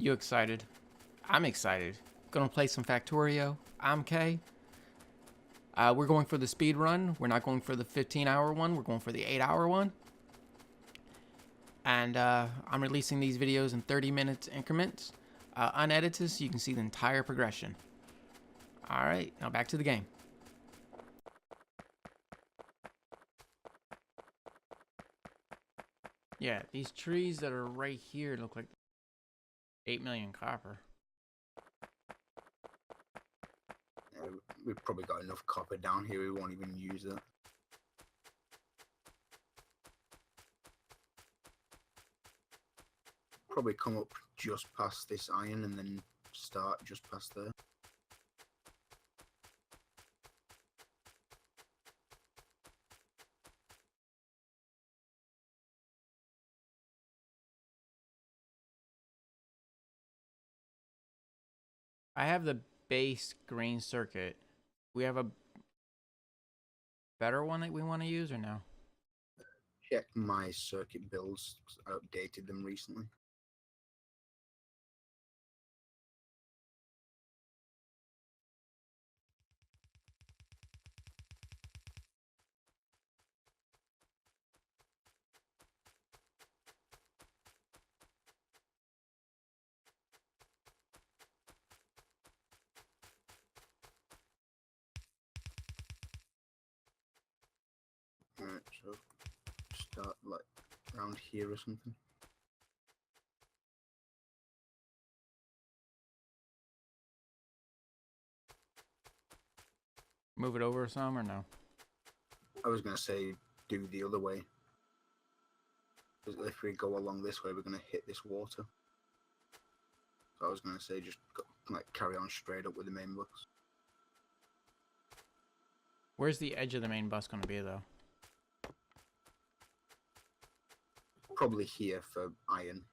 You excited? I'm excited. Gonna play some Factorio. I'm Kay. We're going for the speed run. We're not going for the 15-hour one. We're going for the 8-hour one. And I'm releasing these videos in 30-minute increments, unedited, so you can see the entire progression. All right, now back to the game. Yeah, these trees that are right here look like 8 million copper. We've probably got enough copper down here, we won't even use it. Probably come up just past this iron and then start just past there. I have the base green circuit. We have a better one that we want to use or no? Check my circuit builds, I updated them recently. Alright, so start like around here or something. Move it over some or no? I was going to say do the other way. If we go along this way, we're going to hit this water. So I was going to say just go, like carry on straight up with the main bus. Where's the edge of the main bus going to be though? Probably here for iron.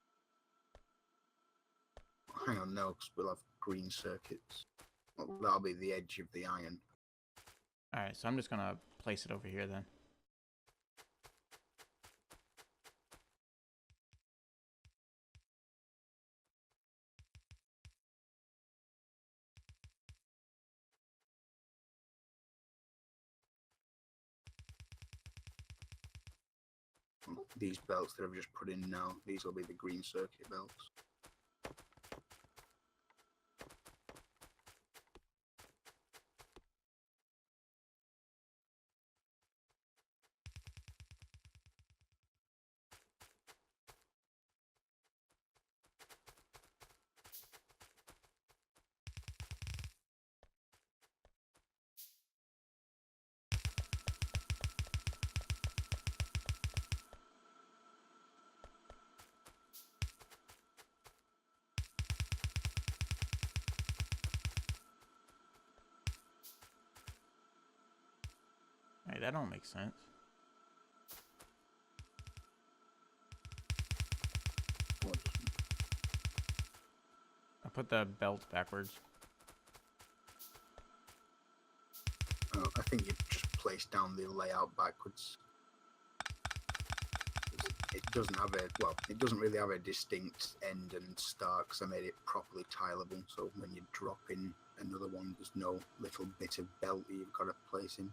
Hang on, no, because we'll have green circuits. Well, that'll be the edge of the iron. Alright, so I'm just going to place it over here then. These belts that I've just put in now, these will be the green circuit belts. Hey, that don't make sense. I put the belt backwards. I think you just place down the layout backwards. It doesn't have a, well, it doesn't really have a distinct end and start because I made it properly tileable. So when you drop in another one, there's no little bit of belt that you've got to place in.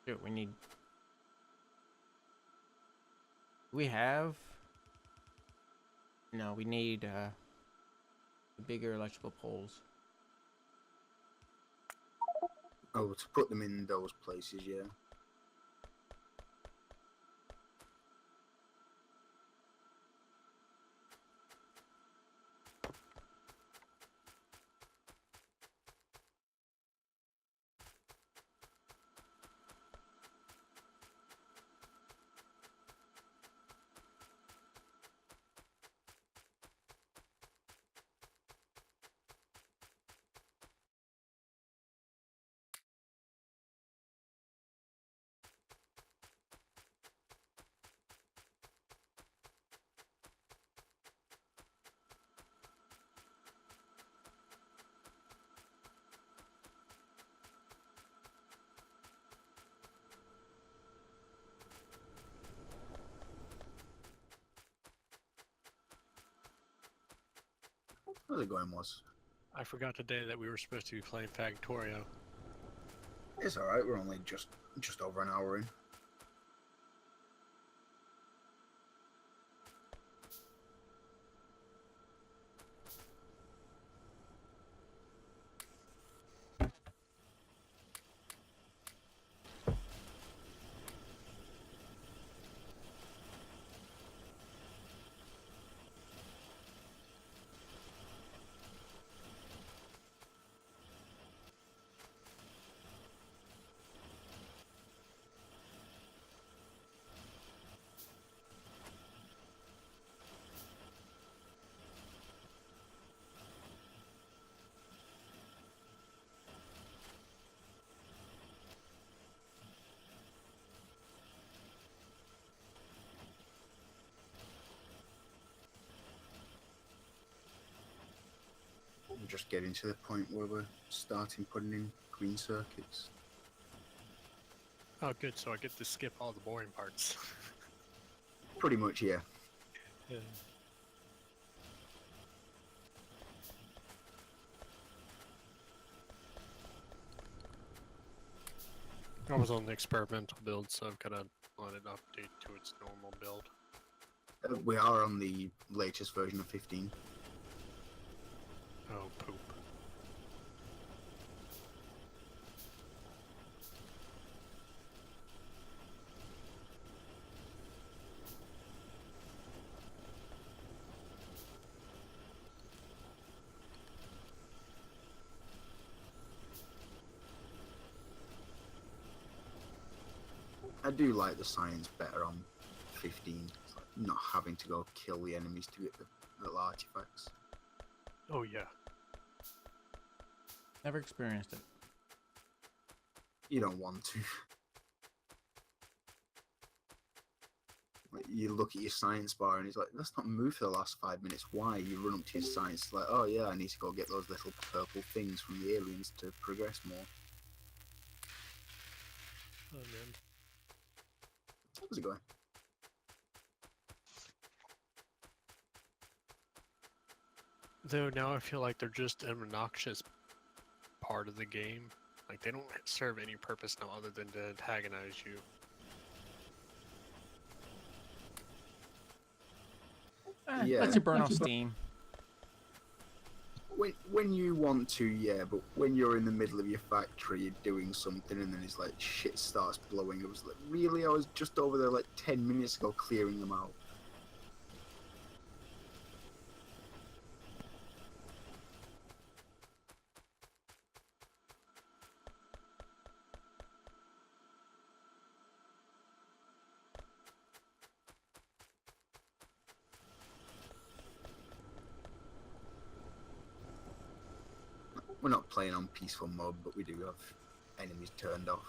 Dude, we need... We have... No, we need bigger electrical poles. Oh, to put them in those places, yeah. How's it going, Moz? I forgot today that we were supposed to be playing Factorio. It's alright, we're only just over an hour in. We're just getting to the point where we're starting putting in green circuits. Oh, good. So I get to skip all the boring parts. Pretty much, yeah. Yeah. I was on the experimental build, so I've got to let it update to its normal build. We are on the latest version of 15. Oh, poop. I do like the science better on 15. It's like not having to go kill the enemies to get the little artifacts. Oh, yeah. Never experienced it. You don't want to. Like, you look at your science bar and it's like, that's not moved for the last 5 minutes. Why? You run up to your science, like, oh yeah, I need to go get those little purple things from the aliens to progress more. Oh, man. How's it going? Though now I feel like they're just an obnoxious part of the game. Like, they don't serve any purpose now other than to antagonize you. Yeah. Lets you burn off steam. When you want to, yeah, but when you're in the middle of your factory, you're doing something, and then it's like shit starts blowing. It was like, really? I was just over there like 10 minutes ago clearing them out. We're not playing on peaceful mode, but we do have enemies turned off.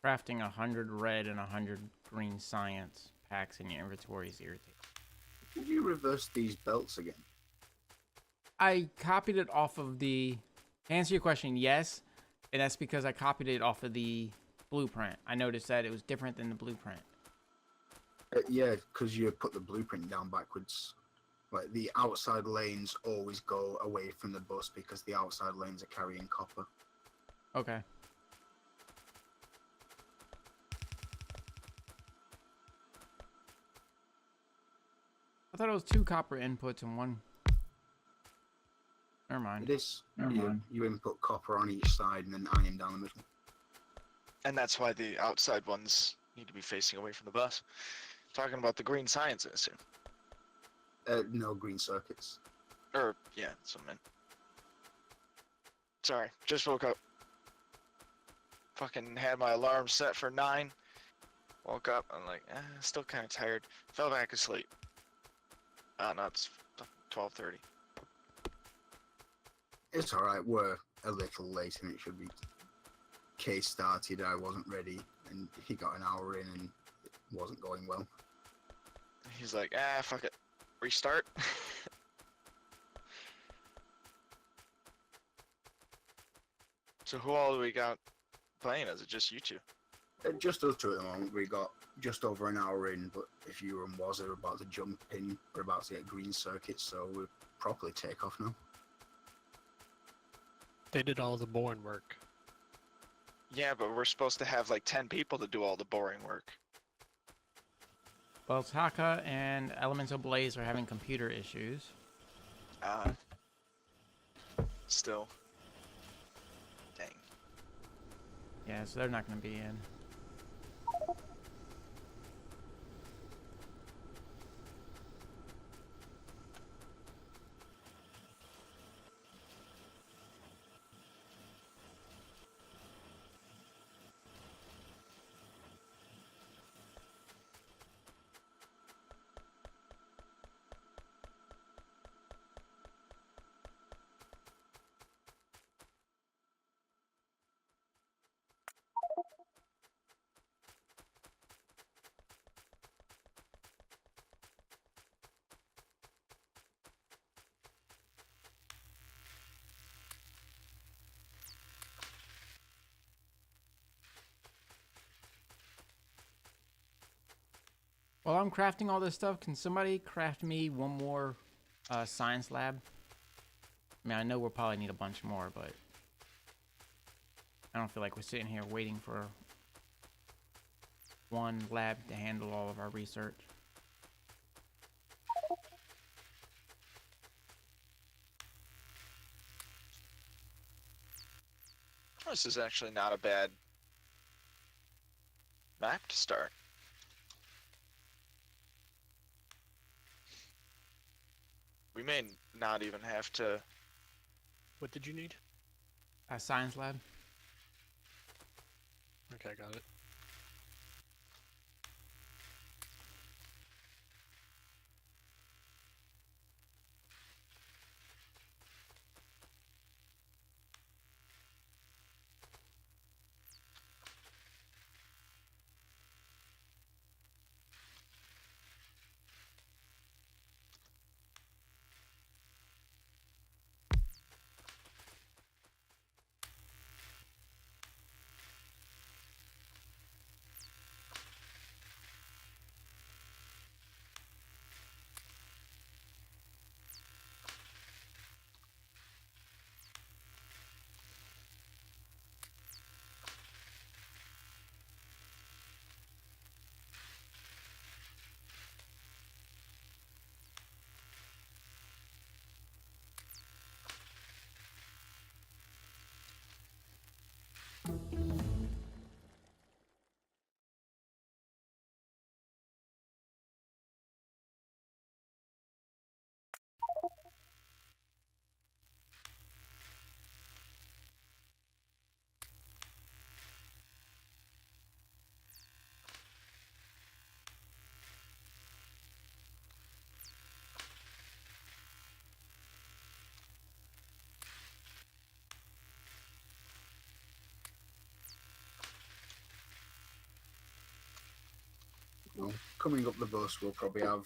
Crafting 100 red and 100 green science packs in your inventory is irritating. Did you reverse these belts again? I copied it off of the... To answer your question, yes. And that's because I copied it off of the blueprint. I noticed that it was different than the blueprint. Yeah, because you put the blueprint down backwards. Like, the outside lanes always go away from the bus because the outside lanes are carrying copper. Okay. I thought it was 2 copper inputs and 1... Never mind. It is. You input copper on each side and then iron down the middle. And that's why the outside ones need to be facing away from the bus. Talking about the green science, I assume. No green circuits. Or, yeah, that's what I meant. Sorry, just woke up. Fucking had my alarm set for 9. Woke up, I'm like, still kind of tired. Fell back asleep. No, it's 12:30. It's alright, we're a little late and it should be. Case started, I wasn't ready, and he got an hour in and it wasn't going well. He's like, fuck it. Restart? So who all do we got playing? Is it just you two? Just us two at the moment. We got just over an hour in, but if you and Waz are about to jump in, we're about to get green circuits, so we'll properly take off now. They did all the boring work. Yeah, but we're supposed to have like 10 people to do all the boring work. Well, Taka and Elemental Blaze are having computer issues. Still. Dang. Yeah, so they're not going to be in. While I'm crafting all this stuff, can somebody craft me one more science lab? I mean, I know we'll probably need a bunch more, but I don't feel like we're sitting here waiting for one lab to handle all of our research. This is actually not a bad map to start. We may not even have to... What did you need? A science lab? Okay, got it. coming up the bus, we'll probably have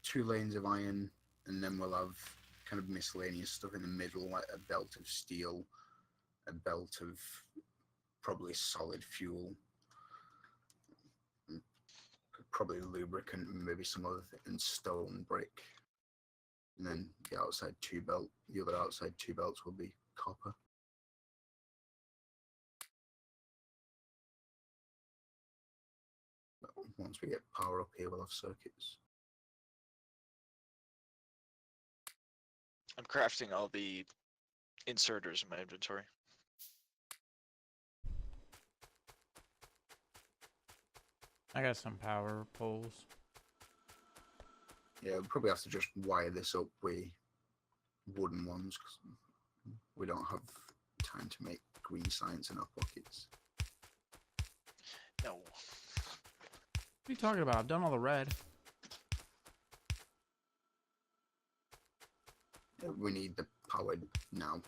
2 lanes of iron, and then we'll have kind of miscellaneous stuff in the middle, like a belt of steel, a belt of probably solid fuel, probably lubricant, and maybe some other thing, and stone brick. And then the other outside 2 belts will be copper. But once we get power up here, we'll have circuits. I'm crafting all the inserters in my inventory. I got some power poles. Yeah, we'll probably have to just wire this up with wooden ones because we don't have time to make green science in our pockets. No. What are you talking about? I've done all the red. We need the power now.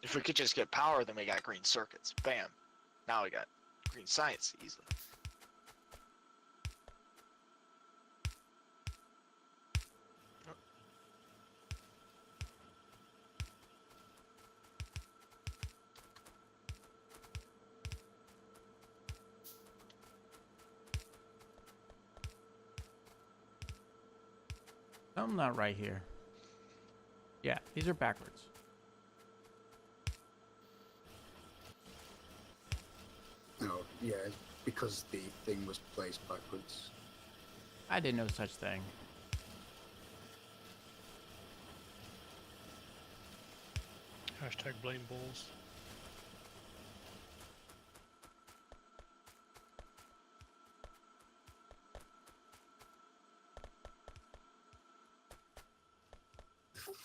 If we could just get power, then we got green circuits. Bam. Now we got green science easily. I'm not right here. Yeah, these are backwards. No, yeah, because the thing was placed backwards. I did no such thing. Hashtag blame bulls.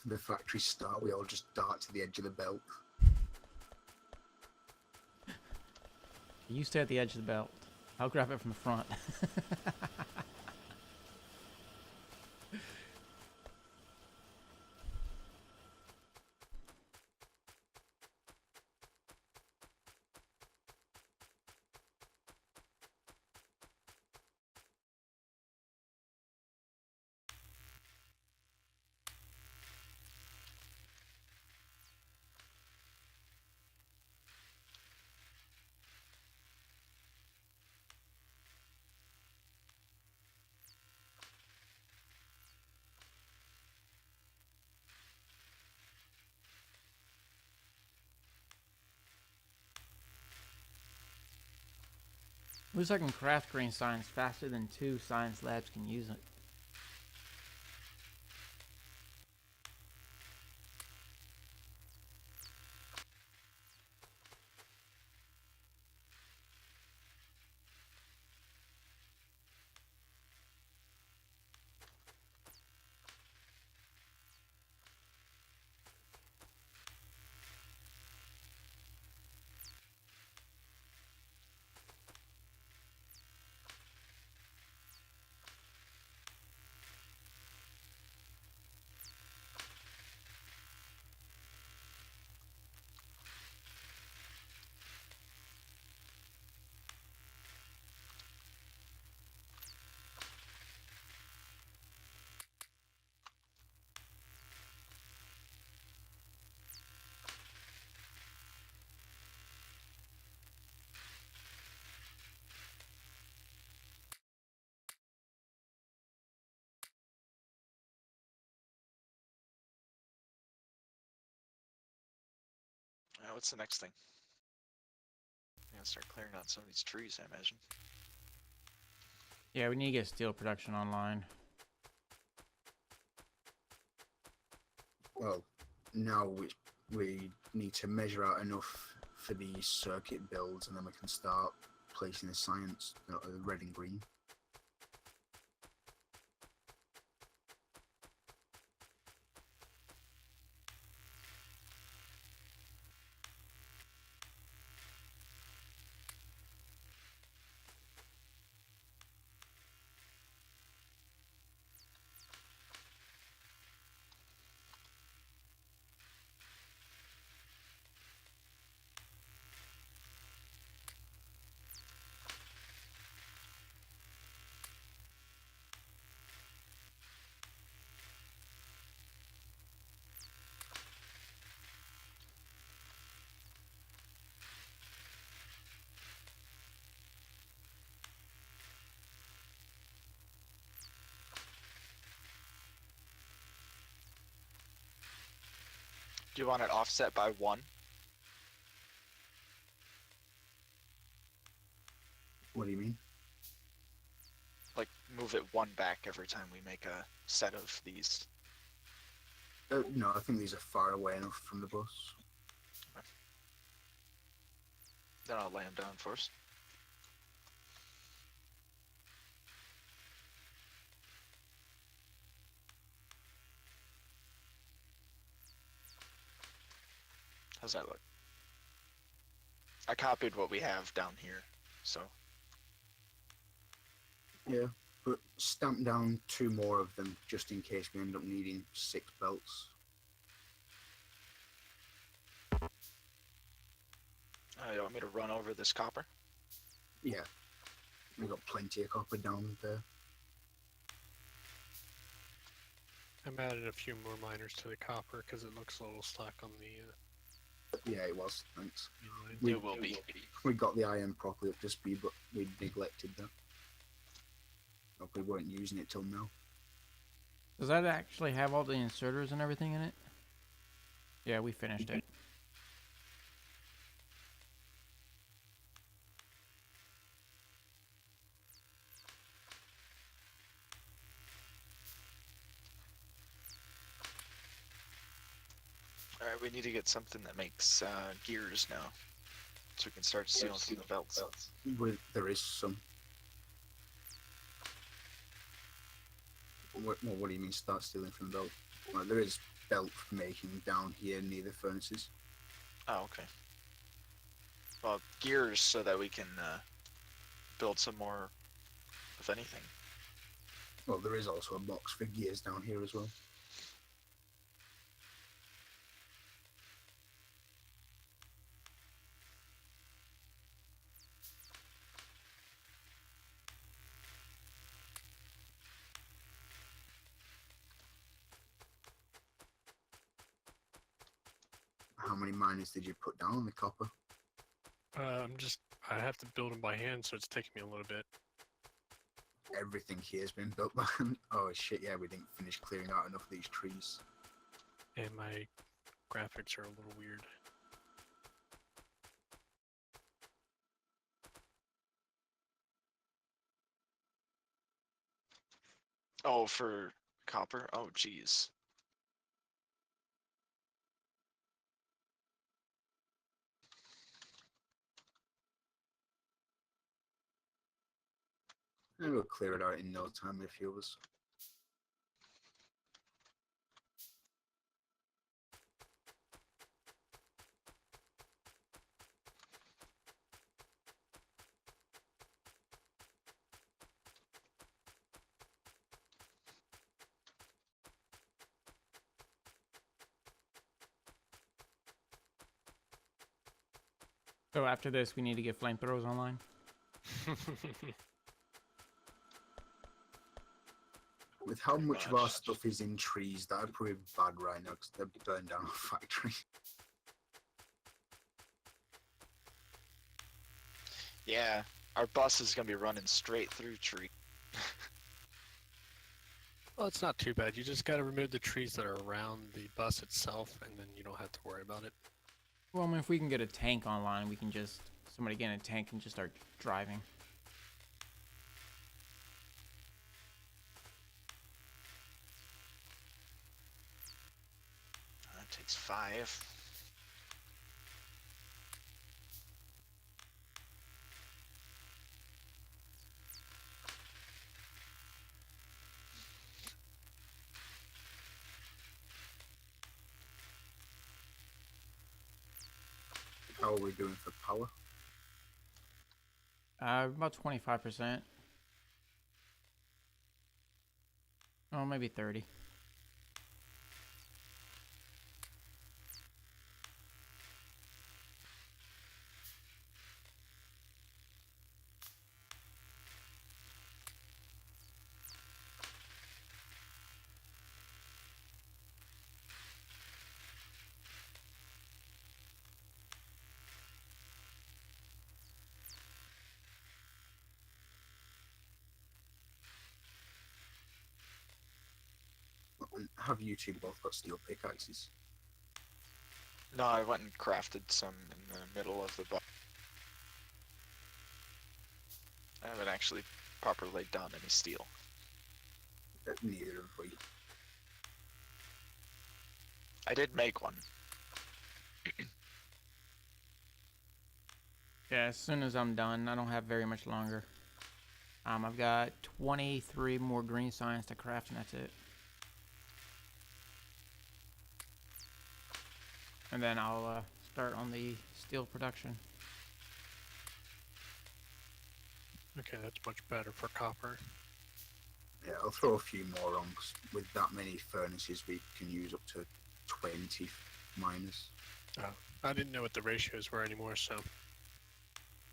The factory start, we all just dart to the edge of the belt. You stay at the edge of the belt. I'll grab it from the front. Looks like I can craft green science faster than 2 science labs can use it. What's the next thing? I gotta start clearing out some of these trees, I imagine. Yeah, we need to get steel production online. Well, now we need to measure out enough for these circuit builds, and then we can start placing the science, red and green. Do you want it offset by 1? What do you mean? Like, move it 1 back every time we make a set of these. No, I think these are far away enough from the bus. Then I'll lay them down first. How's that look? I copied what we have down here, so. Yeah, but stamp down 2 more of them just in case we end up needing 6 belts. You want me to run over this copper? Yeah, we got plenty of copper down there. I'm added a few more miners to the copper because it looks a little slack on the Yeah, it was. Thanks. line. We- It will be. We got the iron properly up to speed, but we neglected that. We weren't using it till now. Does that actually have all the inserters and everything in it? Yeah, we finished it. Alright, we need to get something that makes gears now. So we can start stealing from the belts. There is some. What do you mean start stealing from the belt? Well, there is belt making down here near the furnaces. Oh, okay. Well, gears so that we can build some more of anything. Well, there is also a box for gears down here as well. How many miners did you put down on the copper? I have to build them by hand, so it's taking me a little bit. Everything here has been built by hand. Oh shit, yeah, we didn't finish clearing out enough of these trees. And my graphics are a little weird. Oh, for copper? Oh, jeez. And we'll clear it out in no time with a few of us. So after this, we need to get flamethrowers online. With how much of our Gosh. stuff is in trees, that would probably be bad right now because they'd burn down our factory. Yeah, our bus is gonna be running straight through tree. Well, it's not too bad. You just gotta remove the trees that are around the bus itself, and then you don't have to worry about it. Well, I mean, if we can get a tank online, we can just somebody get in a tank and just start driving. That takes 5. How are we doing for power? About 25%. Oh, maybe 30. Have you two both got steel pickaxes? No, I went and crafted some in the middle of the box. I haven't actually properly done any steel. Neither have we. I did make one. Yeah, as soon as I'm done, I don't have very much longer. I've got 23 more green signs to craft, and that's it. And then I'll start on the steel production. Okay, that's much better for copper. Yeah, I'll throw a few more on 'cause with that many furnaces, we can use up to 20 miners. Oh, I didn't know what the ratios were anymore, so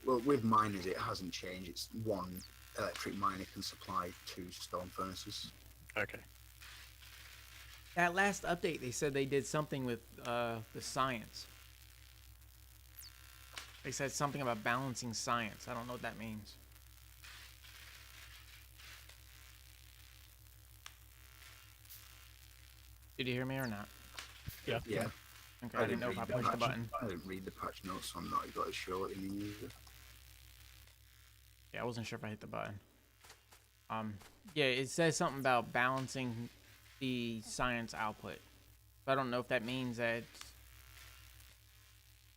Well, with miners, it hasn't changed. It's one electric miner can supply 2 stone furnaces. okay. That last update, they said they did something with the science. They said something about balancing science. I don't know what that means. Did you hear me or not? Yeah. Yeah. Okay, I didn't know if I pushed the button. I didn't read the patch notes, so I'm not exactly sure what it means either. Yeah, I wasn't sure if I hit the button. Yeah, it says something about balancing the science output. So I don't know if that means that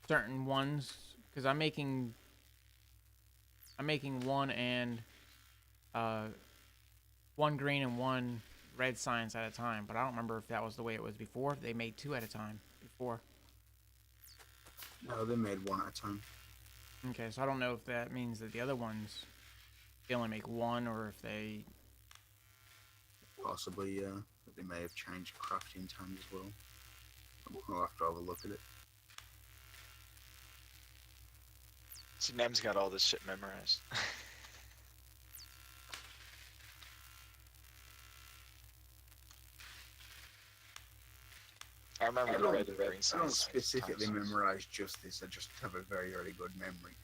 certain ones, because I'm making one and one green and one red science at a time, but I don't remember if that was the way it was before. They made 2 at a time before. No, they made 1 at a time. Okay, so I don't know if that means that the other ones they only make 1, or if they. Possibly, yeah. But they may have changed crafting times as well. We'll have to have a look at it. See, Nem's got all this shit memorized. I remember the red and green I don't signs. specifically memorize just this. I just have a very, very good memory.